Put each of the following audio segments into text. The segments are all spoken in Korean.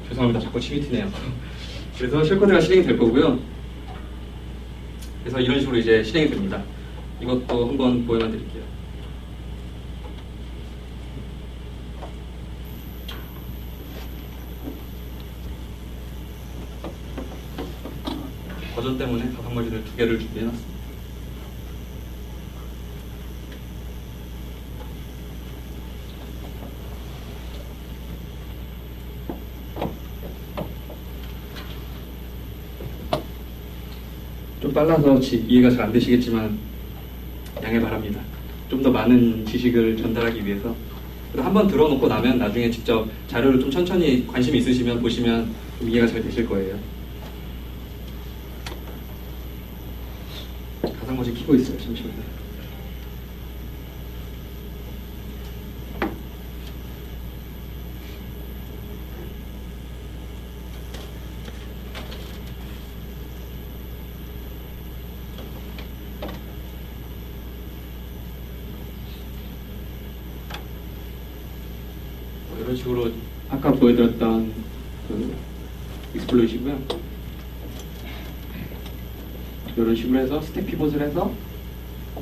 죄송합니다. 자꾸 침이 튀네요. 그래서 쉘코드가 실행이 될 거고요. 그래서 이런 식으로 이제 실행이 됩니다. 이것도 한번 보여만 드릴게요. 버전 때문에 가상머리를 2개를 준비해놨습니다. 좀 빨라서 이해가 잘 안 되시겠지만 양해 바랍니다. 좀 더 많은 지식을 전달하기 위해서. 한번 들어놓고 나면 나중에 직접 자료를 좀 천천히 관심 있으시면 보시면 좀 이해가 잘 되실 거예요. 가상머리 키고 있어요. 잠시만요. 이런 식으로 아까 보여드렸던 그 익스플로이시고요. 이런 식으로 해서 스택 피봇을 해서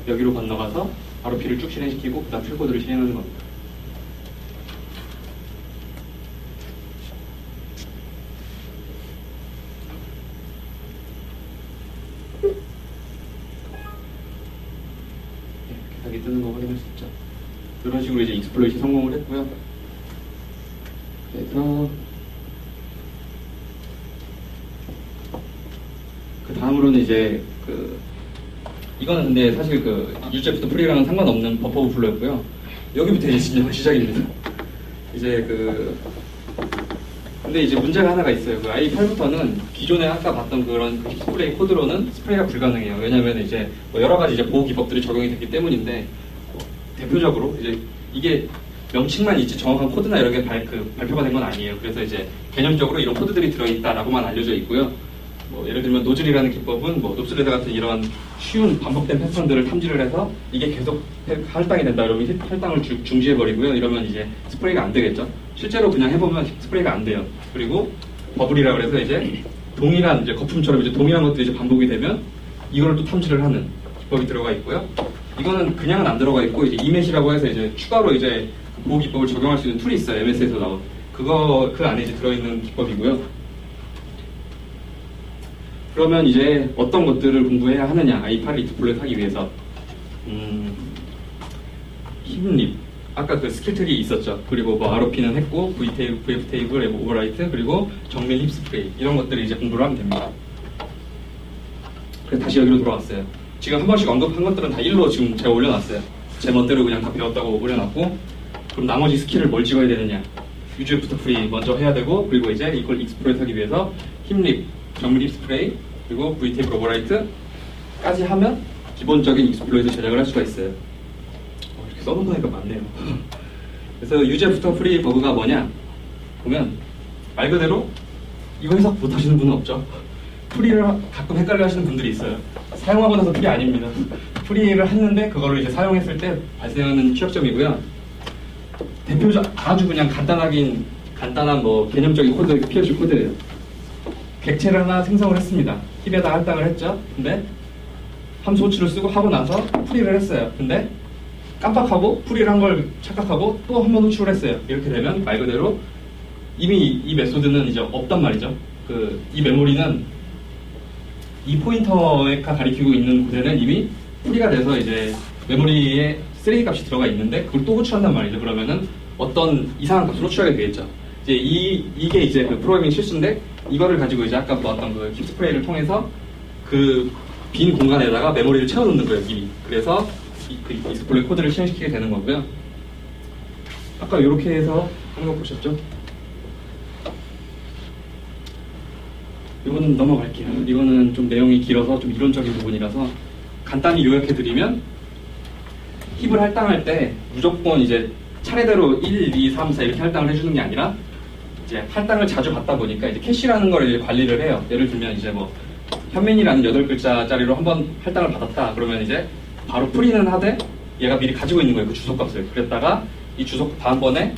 여기로 건너가서 바로 B를 쭉 실행시키고 그 다음 쉘코드를 실행하는 겁니다. 계산기 뜨는 거 확인할 수 있죠. 이런 식으로 이제 익스플로이시 성공을 했고요. 그래서 그 다음으로는 이제 이거는 근데 사실 유즈제부터 프리랑은 상관없는 버퍼 오버플로였고요. 여기부터 이제 진짜 시작입니다. 이제 근데 이제 문제가 하나가 있어요. i8부터는 기존에 아까 봤던 그런 힙스프레이 코드로는 스프레이가 불가능해요. 왜냐하면 이제 여러 가지 이제 보호 기법들이 적용이 됐기 때문인데 대표적으로 이제 이게 명칭만 있지 정확한 코드나 이런 게 발표가 된 건 아니에요. 그래서 이제 개념적으로 이런 코드들이 들어있다라고만 알려져 있고요. 예를 들면 노즐이라는 기법은 롭스레드 같은 이런 쉬운 반복된 패턴들을 탐지를 해서 이게 계속 할당이 된다 이러면 할당을 중지해버리고요. 이러면 이제 스프레이가 안 되겠죠. 실제로 그냥 해보면 스프레이가 안 돼요. 그리고 버블이라 그래서 이제 동일한 이제 거품처럼 이제 동일한 것들이 이제 반복이 되면 이거를 또 탐지를 하는 기법이 들어가 있고요. 이거는 그냥은 안 들어가 있고 이제 이맷이라고 해서 이제 추가로 이제 보호 기법을 적용할 수 있는 툴이 있어요. MS에서 나온 그 안에 이제 들어있는 기법이고요. 그러면 이제 어떤 것들을 공부해야 하느냐? i8을 익스플로이트 하기 위해서 힙립 아까 스킬 트리 있었죠. 그리고 ROP는 했고 VF 테이블, 오버라이트 그리고 정밀 힙스프레이 이런 것들을 이제 공부를 하면 됩니다. 그래서 다시 여기로 돌아왔어요. 지금 한 번씩 언급한 것들은 다 1로 지금 제가 올려놨어요. 제 멋대로 그냥 다 배웠다고 올려놨고, 그럼 나머지 스킬을 뭘 찍어야 되느냐? 유즈부터 프리 먼저 해야 되고, 그리고 이제 이걸 익스플로이트 하기 위해서 힙립, 정밀 힙스프레이, 그리고 VTable 오버라이트까지 하면 기본적인 익스플로이트 제작을 할 수가 있어요. 이렇게 써놓으니까 많네요. 그래서 유즈부터 프리 버그가 뭐냐? 보면 말 그대로 이거 해석 못하시는 분은 없죠. 프리를 가끔 헷갈려 하시는 분들이 있어요. 사용하고 나서 프리 아닙니다. 프리를 했는데 그거를 이제 사용했을 때 발생하는 취약점이고요. 대표적 아주 그냥 간단한 개념적인 코드, PHP 코드예요. 객체를 하나 생성을 했습니다. 힙에다 할당을 했죠. 근데 함수 호출을 쓰고 하고 나서 프리를 했어요. 근데 깜빡하고 프리를 한 걸 착각하고 또 한 번 호출을 했어요. 이렇게 되면 말 그대로 이미 이 메소드는 이제 없단 말이죠. 이 메모리는 이 포인터가 가리키고 있는 곳에는 이미 프리가 돼서 이제 메모리에 쓰레기 값이 들어가 있는데 그걸 또 호출한단 말이죠. 그러면은 어떤 이상한 값을 호출하게 되겠죠. 이제 이게 이제 프로그래밍 실수인데 이거를 가지고 이제 아까 보았던 힙스프레이를 통해서 그 빈 공간에다가 메모리를 채워놓는 거예요, 미리. 그래서 익스플로이트 코드를 실행시키게 되는 거고요. 아까 이렇게 해서 하는 거 보셨죠? 이거는 넘어갈게요. 이거는 좀 내용이 길어서 좀 이론적인 부분이라서 간단히 요약해드리면 힙을 할당할 때 무조건 이제 차례대로 1, 2, 3, 4 이렇게 할당을 해주는 게 아니라 이제 할당을 자주 받다 보니까 이제 캐시라는 걸 이제 관리를 해요. 예를 들면 이제 현민이라는 8글자짜리로 한번 할당을 받았다. 그러면 이제 바로 프리는 하되 얘가 미리 가지고 있는 거예요. 그 주소값을. 그랬다가 이 주소 다음번에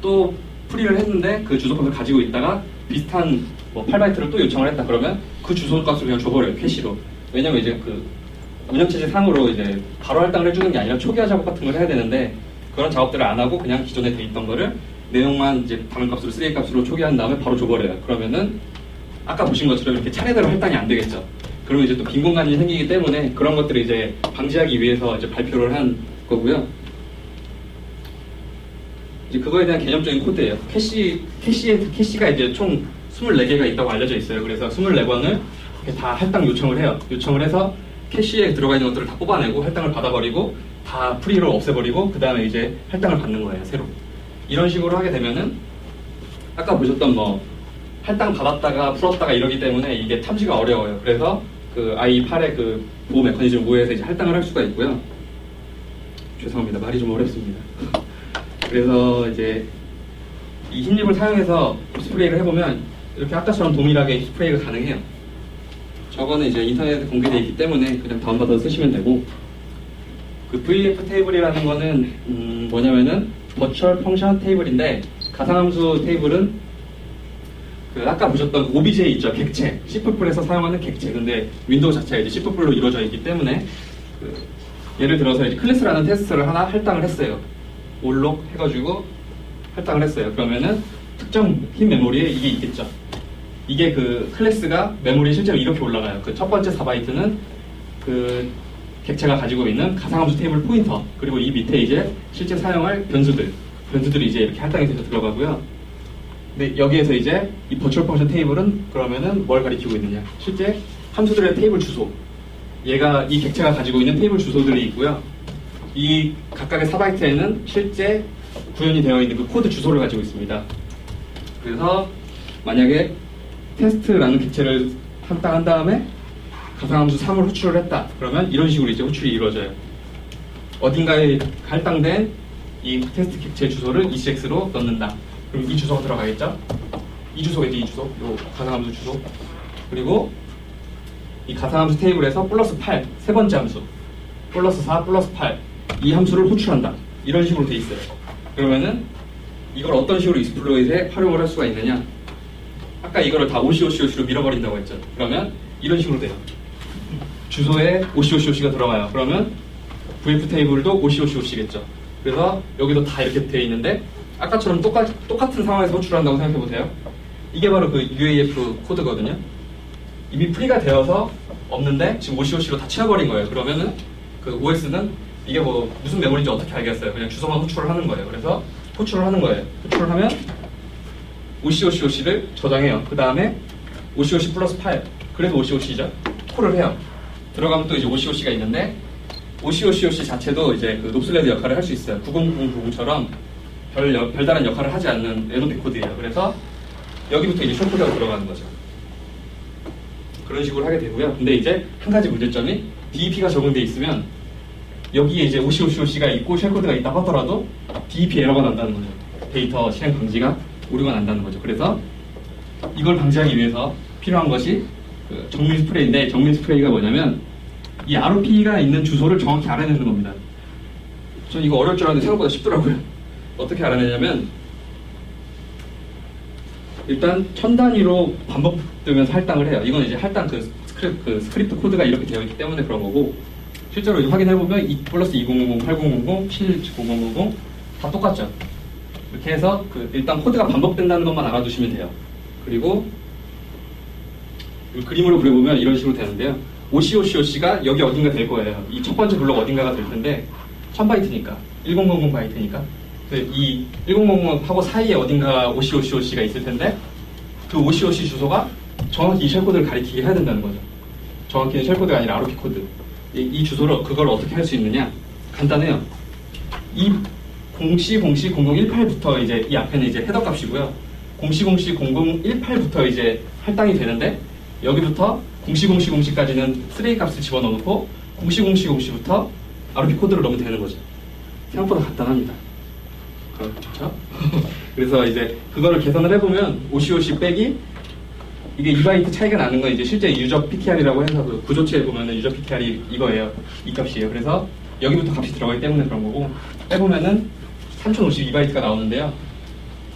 또 풀이를 했는데 그 주소값을 가지고 있다가 비슷한 뭐 8바이트를 또 요청을 했다 그러면 그 주소값을 그냥 줘버려요, 캐시로. 왜냐면 이제 그 운영체제 상으로 이제 바로 할당을 해주는 게 아니라 초기화 작업 같은 걸 해야 되는데 그런 작업들을 안 하고 그냥 기존에 돼 있던 거를 내용만 이제 담을값으로 쓰레기값으로 초기화한 다음에 바로 줘버려요. 그러면은 아까 보신 것처럼 이렇게 차례대로 할당이 안 되겠죠. 그러면 이제 또 빈 공간이 생기기 때문에 그런 것들을 이제 방지하기 위해서 이제 발표를 한 거고요. 이제 그거에 대한 개념적인 코드예요. 캐시가 이제 총 24개가 있다고 알려져 있어요. 그래서 24번을 다 할당 요청을 해요. 요청을 해서 캐시에 들어가 있는 것들을 다 뽑아내고 할당을 받아버리고 다 프리로 없애버리고 그 다음에 이제 할당을 받는 거예요, 새로. 이런 식으로 하게 되면은 아까 보셨던 뭐 할당 받았다가 풀었다가 이러기 때문에 이게 탐지가 어려워요. 그래서 그 i8의 그 보호 메커니즘 우회해서 이제 할당을 할 수가 있고요. 죄송합니다. 말이 좀 어렵습니다. 그래서 이제 이 흰립을 사용해서 스프레이를 해보면 이렇게 아까처럼 동일하게 스프레이가 가능해요. 저거는 이제 인터넷에 공개되어 있기 때문에 그냥 다운받아서 쓰시면 되고, 그 VF 테이블이라는 거는 뭐냐면은 버추얼 펑션 테이블인데, 가상함수 테이블은 그 아까 보셨던 OBJ 있죠, 객체, C++에서 사용하는 객체. 근데 윈도우 자체가 이제 C++로 이루어져 있기 때문에 예를 들어서 이제 클래스라는 테스트를 하나 할당을 했어요. 올록 해가지고 할당을 했어요. 그러면은 특정 흰 메모리에 이게 있겠죠. 이게 그 클래스가 메모리에 실제로 이렇게 올라가요. 그 첫 번째 4바이트는 그 객체가 가지고 있는 가상함수 테이블 포인터, 그리고 이 밑에 이제 실제 사용할 변수들이 이제 이렇게 할당이 돼서 들어가고요. 근데 여기에서 이제 이 버추얼 펑션 테이블은 그러면은 뭘 가리키고 있느냐? 실제 함수들의 테이블 주소. 얘가 이 객체가 가지고 있는 테이블 주소들이 있고요. 이 각각의 4바이트에는 실제 구현이 되어 있는 그 코드 주소를 가지고 있습니다. 그래서 만약에 테스트라는 객체를 할당한 다음에 가상함수 3을 호출을 했다. 그러면 이런 식으로 이제 호출이 이루어져요. 어딘가에 할당된 이 테스트 객체 주소를 ECX로 넣는다. 그럼 이 주소가 들어가겠죠? 이 주소겠지, 이 주소. 요 가상함수 주소. 그리고 이 가상함수 테이블에서 플러스 8, 세 번째 함수. 플러스 4, 플러스 8. 이 함수를 호출한다. 이런 식으로 돼 있어요. 그러면은 이걸 어떤 식으로 익스플로잇에 활용을 할 수가 있느냐? 아까 이거를 다 OCOCOC로 밀어버린다고 했죠. 그러면 이런 식으로 돼요. 주소에 OCOCOC가 들어가요. 그러면 VF 테이블도 OCOCOC겠죠. 그래서 여기도 다 이렇게 되어 있는데 아까처럼 똑같은 상황에서 호출한다고 생각해 보세요. 이게 바로 그 UAF 코드거든요. 이미 프리가 되어서 없는데 지금 OCOC로 다 채워버린 거예요. 그러면은 그 OS는 이게 뭐 무슨 메모리인지 어떻게 알겠어요? 그냥 주소만 호출을 하는 거예요. 그래서 호출을 하는 거예요. 호출을 하면 OCOCOC를 저장해요. 그 다음에 OCOC 플러스 8, 그래도 OCOC죠. 콜을 해요. 들어가면 또 이제 OCOC가 있는데 OCOCOC 자체도 이제 그 롭슬레드 역할을 할 수 있어요. 9000처럼 별다른 역할을 하지 않는 NOP 코드예요. 그래서 여기부터 이제 숏코드가 들어가는 거죠. 그런 식으로 하게 되고요. 근데 이제 한 가지 문제점이 DEP가 적용돼 있으면 여기에 이제 OCOCOC가 있고 쉘코드가 있다고 하더라도 DEP 에러가 난다는 거죠. 데이터 실행 방지가 오류가 난다는 거죠. 그래서 이걸 방지하기 위해서 필요한 것이 그 정밀 스프레이인데, 정밀 스프레이가 뭐냐면 이 ROP가 있는 주소를 정확히 알아내는 겁니다. 전 이거 어려울 줄 알았는데 생각보다 쉽더라고요. 어떻게 알아내냐면 일단 1000단위로 반복되면서 할당을 해요. 이건 이제 할당 그 스크립트 코드가 이렇게 되어 있기 때문에 그런 거고, 실제로 이제 확인해보면 2 플러스 2000, 8000, 70000 다 똑같죠. 이렇게 해서 그 일단 코드가 반복된다는 것만 알아두시면 돼요. 그리고 그림으로 그려보면 이런 식으로 되는데요. OCOCOC가 여기 어딘가 될 거예요. 이 첫 번째 블록 어딘가가 될 텐데 1000바이트니까 1000 바이트니까 이 1000하고 사이에 어딘가 OCOCOC가 있을 텐데 그 OCOC 주소가 정확히 이 쉘코드를 가리키게 해야 된다는 거죠. 정확히는 쉘코드가 아니라 ROP 코드. 이 주소를 그걸 어떻게 할 수 있느냐? 간단해요. 이 0C0018부터 이제 이 앞에는 이제 헤더 값이고요. 0C0018부터 이제 할당이 되는데 여기부터 0C0C0C까지는 쓰레기 값을 집어넣고 0C0C0C부터 ROP 코드를 넣으면 되는 거죠. 생각보다 간단합니다. 그렇죠? 그래서 이제 그거를 계산을 해보면 OCOC 빼기 이게 2바이트 차이가 나는 건 이제 실제 유저 PTR이라고 해서 그 구조체에 보면은 유저 PTR이 이거예요. 이 값이에요. 그래서 여기부터 값이 들어가기 때문에 그런 거고, 빼보면은 3052바이트가 나오는데요.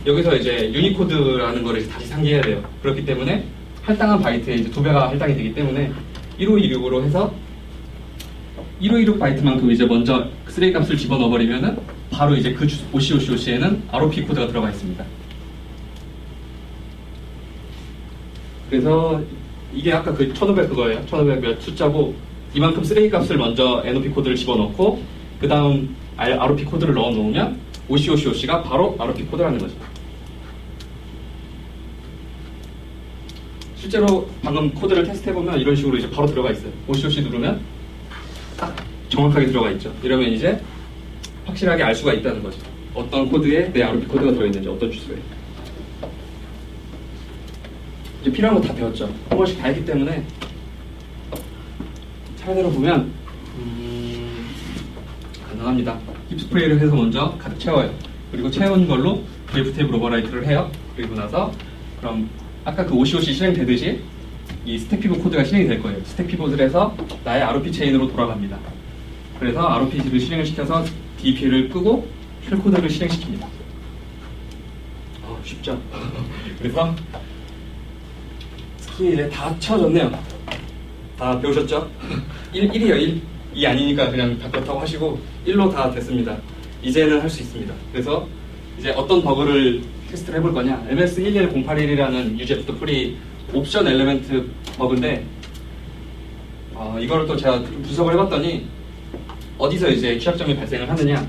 여기서 이제 유니코드라는 거를 다시 상기해야 돼요. 그렇기 때문에 할당한 바이트에 이제 2배가 할당이 되기 때문에 1526으로 해서 1526 바이트만큼 이제 먼저 쓰레기 값을 집어넣어 버리면은 바로 이제 그 OCOC에는 ROP 코드가 들어가 있습니다. 그래서 이게 아까 그 1500 그거예요. 1500 몇 숫자고 이만큼 쓰레기 값을 먼저 NOP 코드를 집어넣고 그 다음 ROP 코드를 넣어 놓으면 OCOC가 바로 ROP 코드라는 거죠. 실제로 방금 코드를 테스트해보면 이런 식으로 이제 바로 들어가 있어요. OCOC 누르면 딱 정확하게 들어가 있죠. 이러면 이제 확실하게 알 수가 있다는 거죠. 어떤 코드에 내 ROP 코드가 들어있는지, 어떤 주소에. 이제 필요한 거 다 배웠죠. 한 번씩 다 했기 때문에 차례대로 보면 가능합니다. 힙 스프레이를 해서 먼저 가득 채워요. 그리고 채운 걸로 그래프 테이블 오버라이트를 해요. 그리고 나서 그럼 아까 그 OCOC 실행되듯이 이 스택 피봇 코드가 실행이 될 거예요. 스택 피봇을 해서 나의 ROP 체인으로 돌아갑니다. 그래서 ROP를 실행을 시켜서 DP를 끄고 쉘 코드를 실행시킵니다. 쉽죠? 그래서 스키 이제 다 채워졌네요. 다 배우셨죠? 1이요 1. 2 아니니까 그냥 다 그렇다고 하시고 1로 다 됐습니다. 이제는 할 수 있습니다. 그래서 이제 어떤 버그를 테스트를 해볼 거냐. MS11081이라는 UGF 프리 옵션 엘리멘트 버그인데 이거를 또 제가 분석을 해봤더니 어디서 이제 취약점이 발생을 하느냐.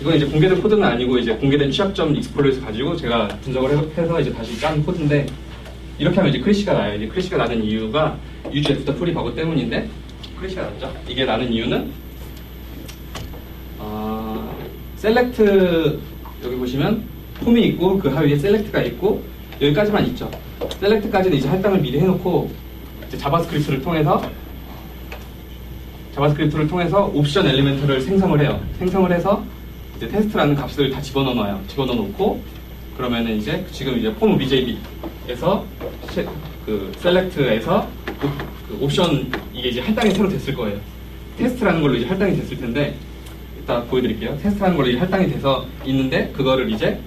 이건 이제 공개된 코드는 아니고 이제 공개된 취약점 익스플로이트 가지고 제가 분석을 해서 이제 다시 짠 코드인데 이렇게 하면 이제 크래시가 나요. 이제 크래시가 나는 이유가 UGF 프리 버그 때문인데 크래시가 났죠. 이게 나는 이유는 셀렉트 여기 보시면 폼이 있고 그 하위에 셀렉트가 있고 여기까지만 있죠. 셀렉트까지는 이제 할당을 미리 해놓고 이제 자바스크립트를 통해서 옵션 엘리멘트를 생성을 해요. 생성을 해서 이제 테스트라는 값을 다 집어넣어놔요. 집어넣어 놓고 그러면은 이제 지금 이제 폼 OBJ에서 그 셀렉트에서 그 옵션 이게 이제 할당이 새로 됐을 거예요. 테스트라는 걸로 이제 할당이 됐을 텐데 이따 보여드릴게요. 테스트라는 걸로 이제 할당이 돼서 있는데 그거를 이제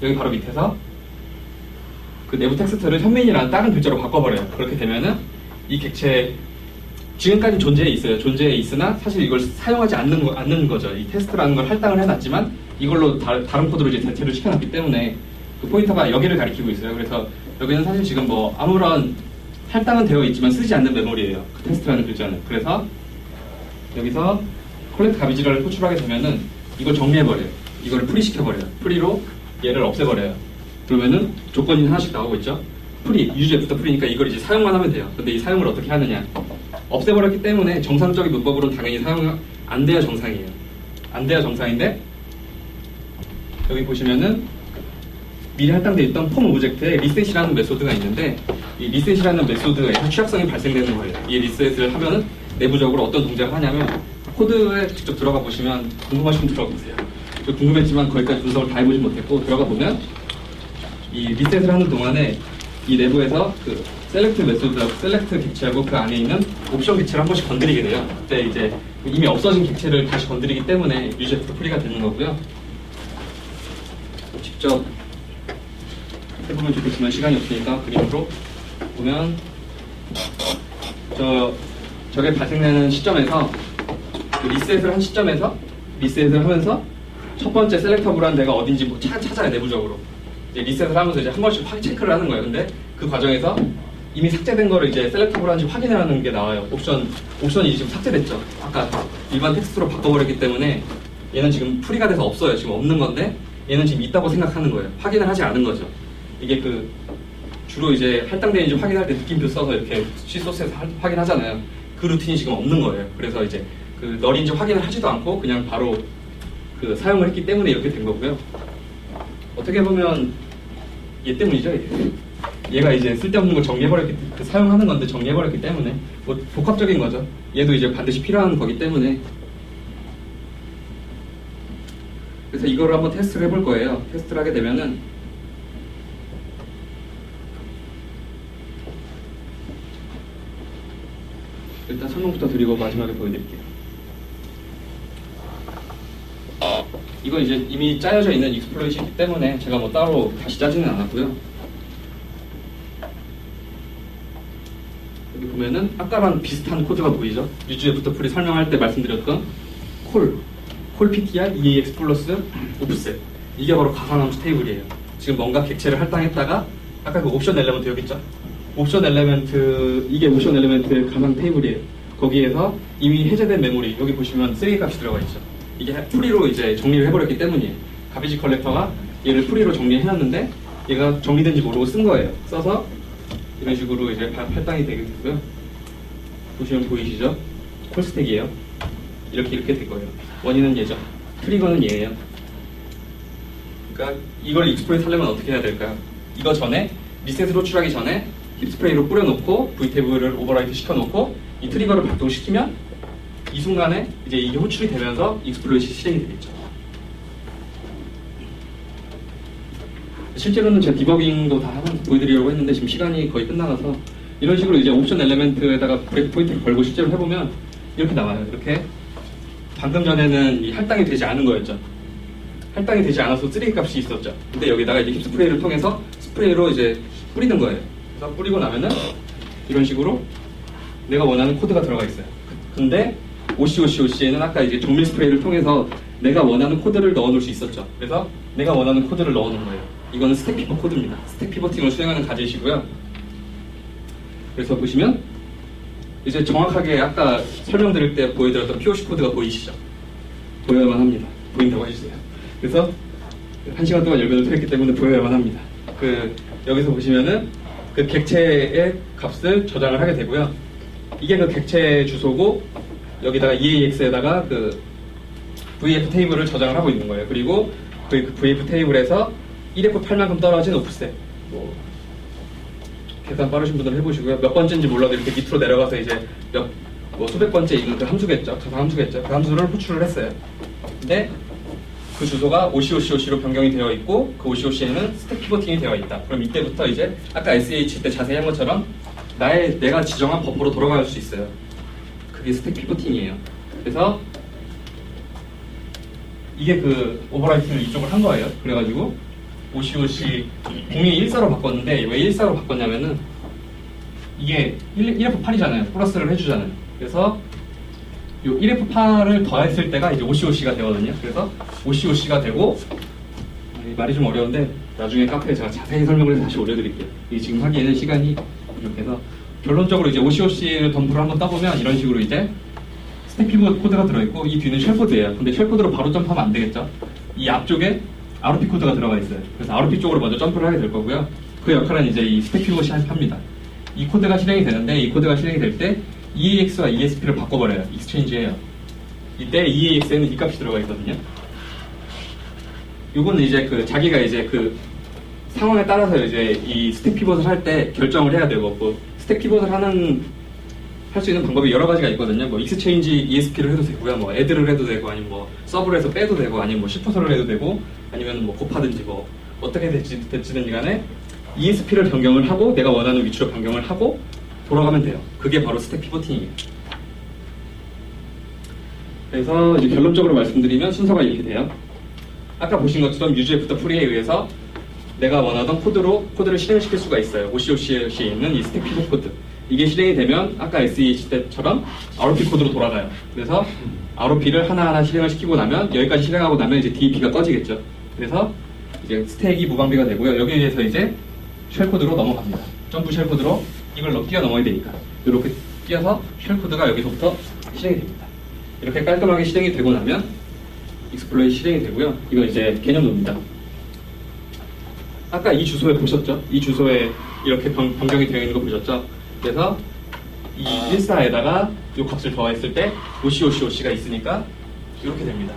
여기 바로 밑에서 그 내부 텍스트를 현민이라는 다른 글자로 바꿔버려요. 그렇게 되면은 이 객체 지금까지 존재해 있어요. 존재해 있으나 사실 이걸 사용하지 않는 거죠. 이 테스트라는 걸 할당을 해놨지만 이걸로 다른 코드로 이제 대체를 시켜놨기 때문에 그 포인터가 여기를 가리키고 있어요. 그래서 여기는 사실 지금 뭐 아무런 할당은 되어 있지만 쓰지 않는 메모리예요. 그 테스트라는 글자는. 그래서 여기서 콜렉트 가비지를 호출하게 되면은 이걸 정리해버려요. 이걸 프리시켜버려요. 프리로 얘를 없애버려요. 그러면은 조건이 하나씩 나오고 있죠. 프리, UGF부터 프리니까 이걸 이제 사용만 하면 돼요. 근데 이 사용을 어떻게 하느냐. 없애버렸기 때문에 정상적인 문법으로는 당연히 사용 안 돼야 정상이에요. 안 돼야 정상인데 여기 보시면은 미리 할당되어 있던 폼 오브젝트에 리셋이라는 메소드가 있는데 이 리셋이라는 메소드에서 취약성이 발생되는 거예요. 이 리셋을 하면은 내부적으로 어떤 동작을 하냐면 코드에 직접 들어가 보시면 궁금하시면 들어가 보세요. 궁금했지만 거기까지 분석을 다 해보지 못했고 들어가 보면 이 리셋을 하는 동안에 이 내부에서 그 셀렉트 메소드하고 셀렉트 객체하고 그 안에 있는 옵션 객체를 한 번씩 건드리게 돼요. 그때 이제 이미 없어진 객체를 다시 건드리기 때문에 UGF 프리가 되는 거고요. 직접 해보면 좋겠지만 시간이 없으니까 그림으로 보면 저게 발생되는 시점에서 그 리셋을 한 시점에서 리셋을 하면서 첫 번째 셀렉터블한 데가 어딘지 뭐 찾아요. 내부적으로 이제 리셋을 하면서 이제 한 번씩 체크를 하는 거예요. 근데 그 과정에서 이미 삭제된 거를 이제 셀렉터블한지 확인하는 게 나와요. 옵션이 지금 삭제됐죠. 아까 일반 텍스트로 바꿔버렸기 때문에 얘는 지금 프리가 돼서 없어요. 지금 없는 건데 얘는 지금 있다고 생각하는 거예요. 확인을 하지 않은 거죠. 이게 그 주로 이제 할당되는지 확인할 때 느낌표 써서 이렇게 C소스에서 확인하잖아요. 그 루틴이 지금 없는 거예요. 그래서 이제 그 널인지 확인을 하지도 않고 그냥 바로 그 사용을 했기 때문에 이렇게 된 거고요. 어떻게 보면 얘 때문이죠. 얘가 이제 쓸데없는 걸 정리해버렸기 그 사용하는 건데 정리해버렸기 때문에 뭐 복합적인 거죠. 얘도 이제 반드시 필요한 거기 때문에. 그래서 이거를 한번 테스트를 해볼 거예요. 테스트를 하게 되면은 일단 설명부터 드리고 마지막에 보여드릴게요. 이건 이제 이미 짜여져 있는 익스플로이트이기 때문에 제가 뭐 따로 다시 짜지는 않았고요. 여기 보면은 아까랑 비슷한 코드가 보이죠? UGF부터 풀이 설명할 때 말씀드렸던 콜 PTR, EAX 플러스 오프셋, 이게 바로 가상함수 테이블이에요. 지금 뭔가 객체를 할당했다가 아까 그 옵션 엘레먼트 여기 있죠? 옵션 엘레먼트, 이게 옵션 엘레먼트 가상 테이블이에요. 거기에서 이미 해제된 메모리, 여기 보시면 3 값이 들어가 있죠. 이게 프리로 이제 정리를 해버렸기 때문이에요. 가비지 컬렉터가 얘를 프리로 정리해놨는데 얘가 정리된지 모르고 쓴 거예요. 써서 이런 식으로 이제 할당이 되게 됐고요. 보시면 보이시죠? 콜스택이에요. 이렇게 될 거예요. 원인은 얘죠. 트리거는 얘예요. 그러니까 이걸 익스플로이트 하려면 어떻게 해야 될까요? 이거 전에 리셋으로 호출하기 전에 힙스프레이로 뿌려놓고 V탭을 오버라이트 시켜놓고 이 트리거를 발동시키면 이 순간에 이제 이게 호출이 되면서 익스플로이트가 실행이 되겠죠. 실제로는 제가 디버깅도 다 보여드리려고 했는데 지금 시간이 거의 끝나가서 이런 식으로 이제 옵션 엘레멘트에다가 브레이크 포인트를 걸고 실제로 해보면 이렇게 나와요. 이렇게 방금 전에는 이 할당이 되지 않은 거였죠. 할당이 되지 않아서 3 값이 있었죠. 근데 여기다가 이제 힙 스프레이를 통해서 스프레이로 이제 뿌리는 거예요. 그래서 뿌리고 나면은 이런 식으로 내가 원하는 코드가 들어가 있어요. 근데 OC에는 아까 이제 정밀 스프레이를 통해서 내가 원하는 코드를 넣어놓을 수 있었죠. 그래서 내가 원하는 코드를 넣어놓은 거예요. 이거는 스택 피벗 코드입니다. 스택 피벗팅을 수행하는 과제이시고요. 그래서 보시면 이제 정확하게 아까 설명드릴 때 보여드렸던 POC 코드가 보이시죠? 보여야만 합니다. 보인다고 해주세요. 그래서 1시간 동안 열변을 토했기 때문에 보여야만 합니다. 여기서 보시면은 그 객체의 값을 저장을 하게 되고요. 이게 그 객체 주소고 여기다가 EAX에다가 그 VF 테이블을 저장을 하고 있는 거예요. 그리고 그 VF 테이블에서 1F8만큼 떨어진 오프셋. 계산 빠르신 분들은 해보시고요. 몇 번째인지 몰라도 이렇게 밑으로 내려가서 이제 수백 번째 있는 그 함수겠죠. 가상 함수겠죠. 그 함수를 호출을 했어요. 근데 그 주소가 OCOC로 변경이 되어 있고 그 OCOC에는 스택 피벗팅이 되어 있다. 그럼 이때부터 이제 아까 SH 때 자세히 한 것처럼 내가 지정한 버퍼로 돌아갈 수 있어요. 그게 스택 피벗팅이에요. 그래서 이게 그 오버라이트를 이쪽을 한 거예요. 그래가지고 OCOC 공이 1사로 바꿨는데 왜 1사로 바꿨냐면은 이게 1F8이잖아요. 플러스를 해주잖아요. 그래서 이 1F8을 더했을 때가 이제 OCOC가 되거든요. 그래서 OCOC가 되고 말이 좀 어려운데 나중에 카페에 제가 자세히 설명을 해서 다시 올려드릴게요. 이게 지금 하기에는 시간이 부족해서 결론적으로 이제 OCOC를 덤프를 한번 따보면 이런 식으로 이제 스택 피벗 코드가 들어있고 이 뒤는 쉘 코드예요. 근데 쉘 코드로 바로 점프하면 안 되겠죠. 이 앞쪽에 RP 코드가 들어가 있어요. 그래서 RP 쪽으로 먼저 점프를 하게 될 거고요. 그 역할은 이제 이 스택 피벗이 합니다. 이 코드가 실행이 되는데 이 코드가 실행이 될 때 EAX와 ESP를 바꿔버려요. 익스체인지예요. 이때 EAX에는 이 값이 들어가 있거든요. 요거는 이제 자기가 이제 그 상황에 따라서 이제 이 스택 피벗을 할 때 결정을 해야 되고 스택 피벗을 할 수 있는 방법이 여러 가지가 있거든요. 뭐 익스체인지 ESP를 해도 되고요. 뭐 애드를 해도 되고 아니면 뭐 서브를 해서 빼도 되고 아니면 뭐 시프터를 해도 되고 아니면 뭐 곱하든지 뭐 어떻게 될지는 간에 ESP를 변경을 하고 내가 원하는 위치로 변경을 하고 돌아가면 돼요. 그게 바로 스택 피벗팅이에요. 그래서 이제 결론적으로 말씀드리면 순서가 이렇게 돼요. 아까 보신 것처럼 UGF부터 프리에 의해서 내가 원하던 코드를 실행시킬 수가 있어요. OCOC에 있는 이 스택 피벗 코드. 이게 실행이 되면 아까 SEH 때처럼 ROP 코드로 돌아가요. 그래서 ROP를 하나하나 실행을 시키고 나면 여기까지 실행하고 나면 이제 DEP가 꺼지겠죠. 그래서 이제 스택이 무방비가 되고요. 여기에서 이제 쉘 코드로 넘어갑니다. 점프 쉘 코드로 이걸 뛰어넘어야 되니까 이렇게 뛰어서 쉘 코드가 여기서부터 실행이 됩니다. 이렇게 깔끔하게 실행이 되고 나면 익스플로이 실행이 되고요. 이건 이제 개념도입니다. 아까 이 주소에 보셨죠? 이 주소에 이렇게 변경이 되어 있는 거 보셨죠? 그래서 이 1사에다가 이 값을 더했을 때 OCOC가 있으니까 이렇게 됩니다.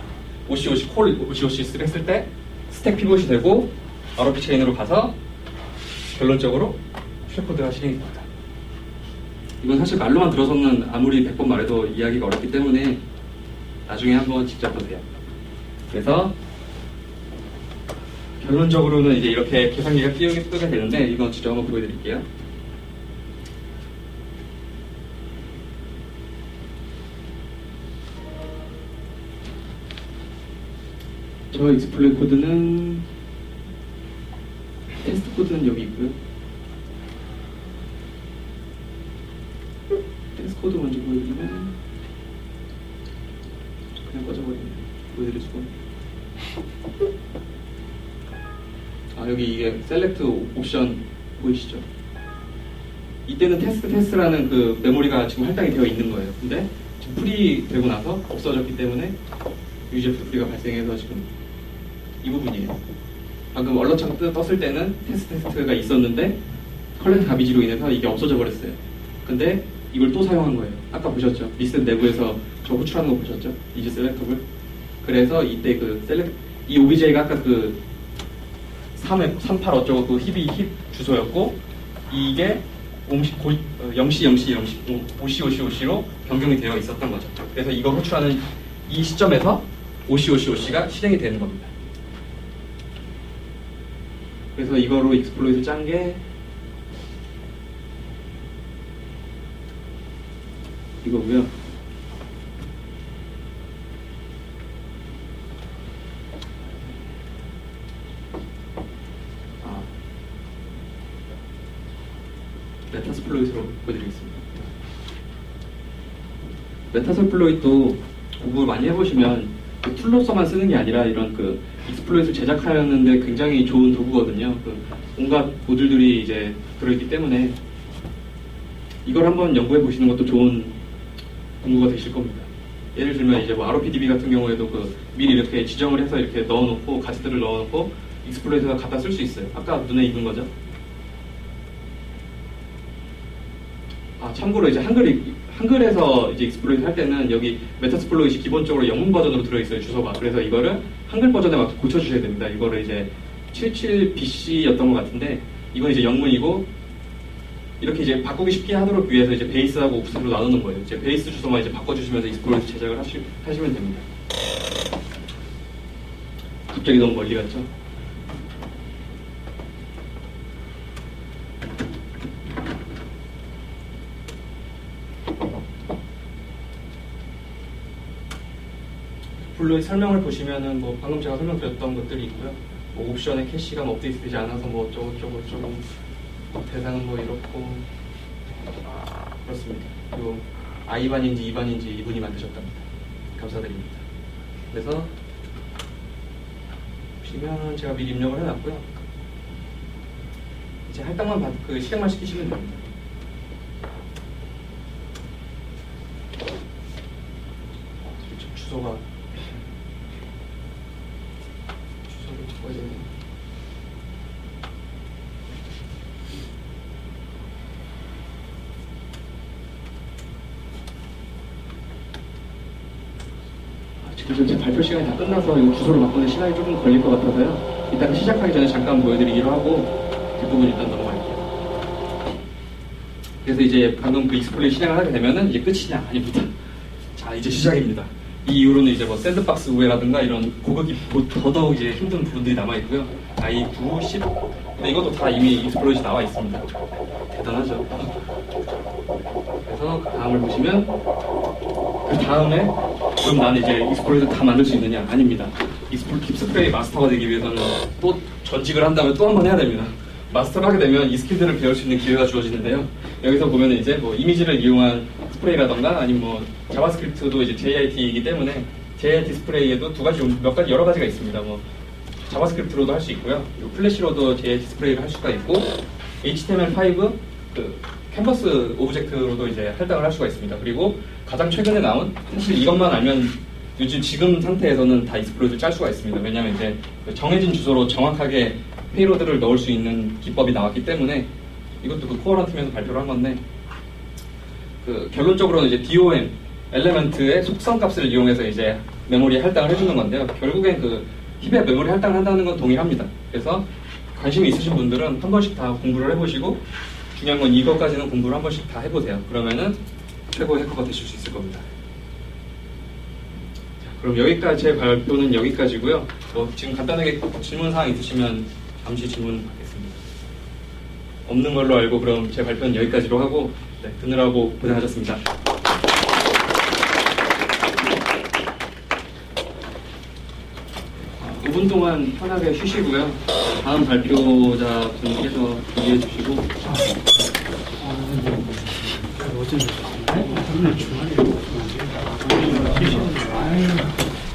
OCOC를 했을 때 스택 피벗이 되고 ROP 체인으로 가서 결론적으로 쉘 코드가 실행이 됩니다. 이건 사실 말로만 들어서는 아무리 100번 말해도 이해하기가 어렵기 때문에 나중에 한번 직접 보세요. 그래서 결론적으로는 이제 이렇게 계산기가 뜨게 되는데 이건 직접 한번 보여드릴게요. 저 익스플로이 코드는 테스트 코드는 여기 있고요. 테스트 코드 먼저 보여드리면 그냥 꺼져버리네. 보여드릴 수가. 여기 이게 셀렉트 옵션 보이시죠? 이때는 테스트라는 그 메모리가 지금 할당이 되어 있는 거예요. 근데 지금 풀이 되고 나서 없어졌기 때문에 UGF 풀이가 발생해서 지금 이 부분이에요. 방금 얼럿창 떴을 때는 테스트가 있었는데 컬렉트 가비지로 인해서 이게 없어져 버렸어요. 근데 이걸 또 사용한 거예요. 아까 보셨죠? 리셋 내부에서 저 호출하는 거 보셨죠? 이제 셀렉터블. 그래서 이때 이 OBJ가 아까 그 38 어쩌고 그 힙 주소였고 이게 0C0C0C5C5C5C로 변경이 되어 있었던 거죠. 그래서 이걸 호출하는 이 시점에서 5C5C5C가 실행이 되는 겁니다. 그래서 이거로 익스플로이트 짠 게 이거고요. 메타스플로잇으로 보여드리겠습니다. 메타스플로잇도 공부 많이 해보시면 그 툴로서만 쓰는 게 아니라 이런 그 익스플로잇을 제작하였는데 굉장히 좋은 도구거든요. 그 온갖 모듈들이 이제 들어있기 때문에 이걸 한번 연구해 보시는 것도 좋은 공부가 되실 겁니다. 예를 들면 이제 뭐 ROPDB 같은 경우에도 그 미리 이렇게 지정을 해서 이렇게 넣어놓고 가지들을 넣어놓고 익스플로잇에서 갖다 쓸 수 있어요. 아까 눈에 익은 거죠. 참고로 이제 한글에서 이제 익스플로이트 할 때는 여기 메타스플로잇이 기본적으로 영문 버전으로 들어있어요, 주소가. 그래서 이거를 한글 버전에 맞게 고쳐주셔야 됩니다. 이거를 이제 77BC였던 것 같은데, 이건 이제 영문이고, 이렇게 이제 바꾸기 쉽게 하도록 위해서 이제 베이스하고 옵셋으로 나누는 거예요. 이제 베이스 주소만 이제 바꿔주시면서 익스플로이트 제작을 하시면 됩니다. 갑자기 너무 멀리 갔죠? 블로의 설명을 보시면은 뭐 방금 제가 설명드렸던 것들이 있고요. 뭐 옵션의 캐시가 뭐 업데이트되지 않아서 뭐 어쩌고 대상은 뭐 이렇고 그렇습니다. 그리고 I반인지 E반인지 이분이 만드셨답니다. 감사드립니다. 그래서 보시면 제가 미리 입력을 해놨고요. 이제 할당만 실행만 시키시면 됩니다. 주소가 지금 제 발표 시간이 다 끝나서 이거 주소를 바꾸는 시간이 조금 걸릴 것 같아서요. 이따가 시작하기 전에 잠깐 보여드리기로 하고 뒷부분 일단 넘어갈게요. 그래서 이제 방금 그 익스플로이 실행을 하게 되면은 이제 끝이냐? 아닙니다. 자, 이제 시작입니다. 이 이후로는 이제 뭐 샌드박스 우회라든가 이런 고급이 더더욱 이제 힘든 부분들이 남아있고요. i9, 10. 근데 이것도 다 이미 익스플로잇이 나와 있습니다. 대단하죠. 그래서 그 다음을 보시면 그 다음에 그럼 나는 이제 익스플로잇을 다 만들 수 있느냐? 아닙니다. 딥스프레이 마스터가 되기 위해서는 또 전직을 한 다음에 또 한 번 해야 됩니다. 마스터를 하게 되면 이 스킬들을 배울 수 있는 기회가 주어지는데요. 여기서 보면 이제 뭐 이미지를 이용한 스프레이라던가 아니면 뭐 자바스크립트도 이제 JIT이기 때문에 JIT 스프레이에도 여러 가지가 있습니다. 뭐 자바스크립트로도 할 수 있고요. 플래시로도 JIT 스프레이를 할 수가 있고 HTML5 그 캔버스 오브젝트로도 이제 할당을 할 수가 있습니다. 그리고 가장 최근에 나온 사실 이것만 알면 지금 상태에서는 다 익스플로이트를 짤 수가 있습니다. 왜냐하면 이제 정해진 주소로 정확하게 페이로드를 넣을 수 있는 기법이 나왔기 때문에 이것도 그 코어란 팀에서 발표를 한 건데 그 결론적으로는 이제 DOM 엘레멘트의 속성 값을 이용해서 이제 메모리 할당을 해주는 건데요. 결국엔 그 힙의 메모리 할당을 한다는 건 동일합니다. 그래서 관심이 있으신 분들은 한 번씩 다 공부를 해보시고 중요한 건 이것까지는 공부를 한 번씩 다 해보세요. 그러면은 최고의 해커가 되실 수 있을 겁니다. 자, 그럼 여기까지 제 발표는 여기까지고요. 뭐 지금 간단하게 질문사항 있으시면 잠시 질문 받겠습니다. 없는 걸로 알고 그럼 제 발표는 여기까지로 하고 듣느라고 고생하셨습니다. 5분 동안 편하게 쉬시고요. 다음 발표자 분께서 준비해 주시고.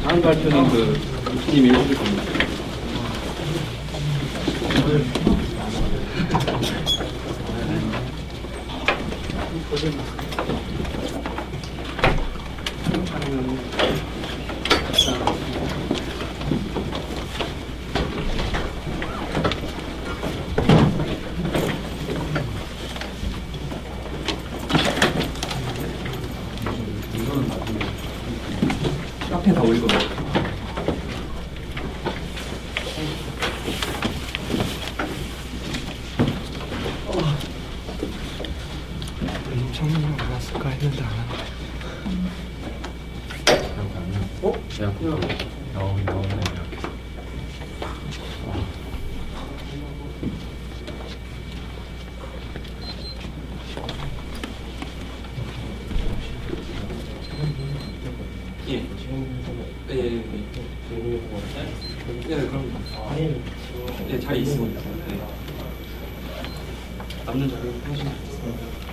다음 발표는 그 교수님이 해주실 겁니다. 카페 다 올릴 겁니다. 청문회 안 왔을까 했는데 안 왔네. 야, 나오네, 이렇게. 예. 예, 그럼. 예, 자리 있습니다. 네. 남는 자리 하시면 되겠습니다.